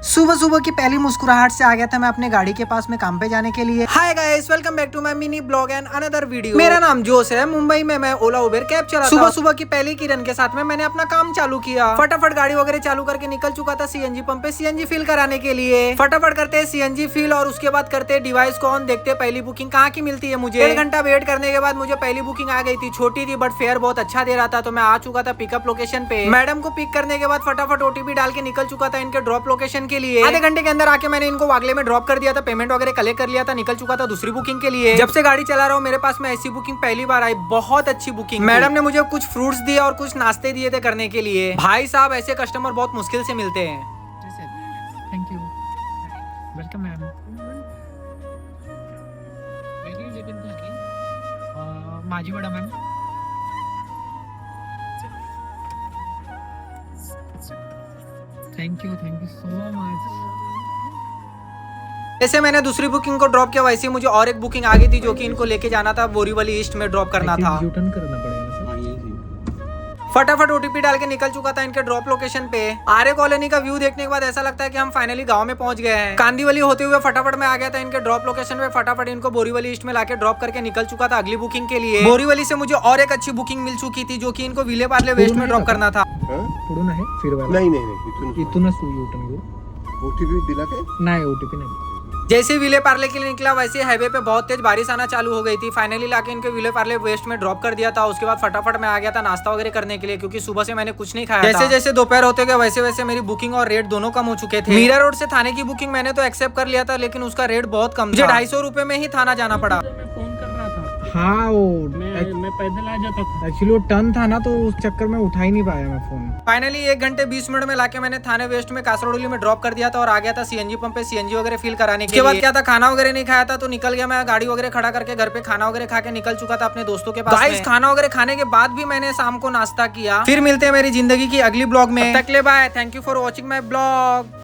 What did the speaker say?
सुबह सुबह की पहली मुस्कुराहट से आ गया था मैं अपने गाड़ी के पास में काम पे जाने के लिए। Hi guys, welcome back to my mini blog and another video. मेरा नाम जोश है। मुंबई में मैं ओला उबेर कैब चलाता। सुबह सुबह की पहली किरण के साथ में मैंने अपना काम चालू किया। फटाफट गाड़ी वगैरह चालू करके निकल चुका था सीएनजी पंप पे सीएनजी फिल कराने के लिए। फटाफट करते सीएनजी फिल और उसके बाद करते डिवाइस को ऑन, देखते पहली बुकिंग कहाँ की मिलती है मुझे। 1.5 घंटा वेट करने के बाद मुझे पहली बुकिंग आ गई थी। छोटी थी बट फेयर बहुत अच्छा दे रहा था, तो मैं आ चुका था पिकअप लोकेशन पे। मैडम को पिक करने के बाद फटाफट ओटीपी डाल के निकल चुका था इनके ड्रॉप लोकेशन के लिए। आधे घंटे के अंदर आके मैंने इनको वागले में ड्रॉप कर दिया था, पेमेंट वगैरह कलेक्ट कर लिया था, निकल चुका था दूसरी बुकिंग के लिए। जब से गाड़ी चला रहा हूँ मेरे पास में ऐसी बुकिंग पहली बार आई, बहुत अच्छी बुकिंग। मैडम ने मुझे कुछ फ्रूट्स दिए और कुछ नाश्ते दिए थे करने के लिए। भाई साहब, ऐसे कस्टमर बहुत मुश्किल से मिलते हैं। Thank you, welcome ma'am. माझी वडा ma'am. Thank you so much. जैसे मैंने दूसरी बुकिंग को ड्रॉप किया वैसे मुझे और एक बुकिंग आ गई थी जो कि इनको लेके जाना था, बोरीवली ईस्ट में ड्रॉप करना था। यूटर्न करना पड़ेगा सर। फटाफट ओटीपी डाल के निकल चुका था इनके ड्रॉप लोकेशन पे। आर्य कॉलोनी का व्यू देखने के बाद ऐसा लगता है कि हम फाइनली गांव में पहुंच गए हैं। कांदीवली होते हुए फटाफट में आ गया था इनके ड्रॉप लोकेशन पे। फटाफट इनको बोरीवली ईस्ट में लाके ड्रॉप करके निकल चुका था अगली बुकिंग के लिए। बोरीवली से मुझे और एक अच्छी बुकिंग मिल चुकी थी जो कि इनको विले पार्ले वेस्ट में ड्रॉप करना था। पुढून आहे फिरवायला? नाही इथूनच यूटर्न घेऊ। ओटीपी दिला काय? नाही, ओटीपी नाही। जैसे विले पार्ले के लिए निकला वैसे हाईवे पे बहुत तेज बारिश आना चालू हो गई थी। फाइनली लाके इनके विले पार्ले वेस्ट में ड्रॉप कर दिया था। उसके बाद फटाफट मैं आ गया था नाश्ता वगैरह करने के लिए, क्योंकि सुबह से मैंने कुछ नहीं खाया था। जैसे जैसे दोपहर होते गए वैसे वैसे मेरी बुकिंग और रेट दोनों कम हो चुके थे। मीरा रोड से थाने की बुकिंग मैंने तो एक्सेप्ट कर लिया था, लेकिन उसका रेट बहुत कम था। मुझे 250 रुपए में ही थाना जाना पड़ा। मैं फोन कर रहा था। हाँ, वो मैं पैदल आ जाता था। एक्चुअली वो टर्न था ना, तो उस चक्कर में उठा ही नहीं पाया मैं फोन। फाइनली 1 घंटे 20 मिनट में लाके मैंने थाने वेस्ट में कासरौली में ड्रॉप कर दिया था और आ गया था सीएनजी पंप पे सीएनजी वगैरह फिल कराने के लिए। उसके बाद क्या था, खाना वगैरह नहीं खाया था तो निकल गया मैं गाड़ी वगैरह खड़ा करके घर पे खाना वगैरह खा के निकल चुका था अपने दोस्तों के पास में। खाना वगैरह खाने के बाद भी मैंने शाम को नाश्ता किया। फिर मिलते हैं मेरी जिंदगी की अगली ब्लॉग में। तब तक के लिए bye. Thank you for watching my blog.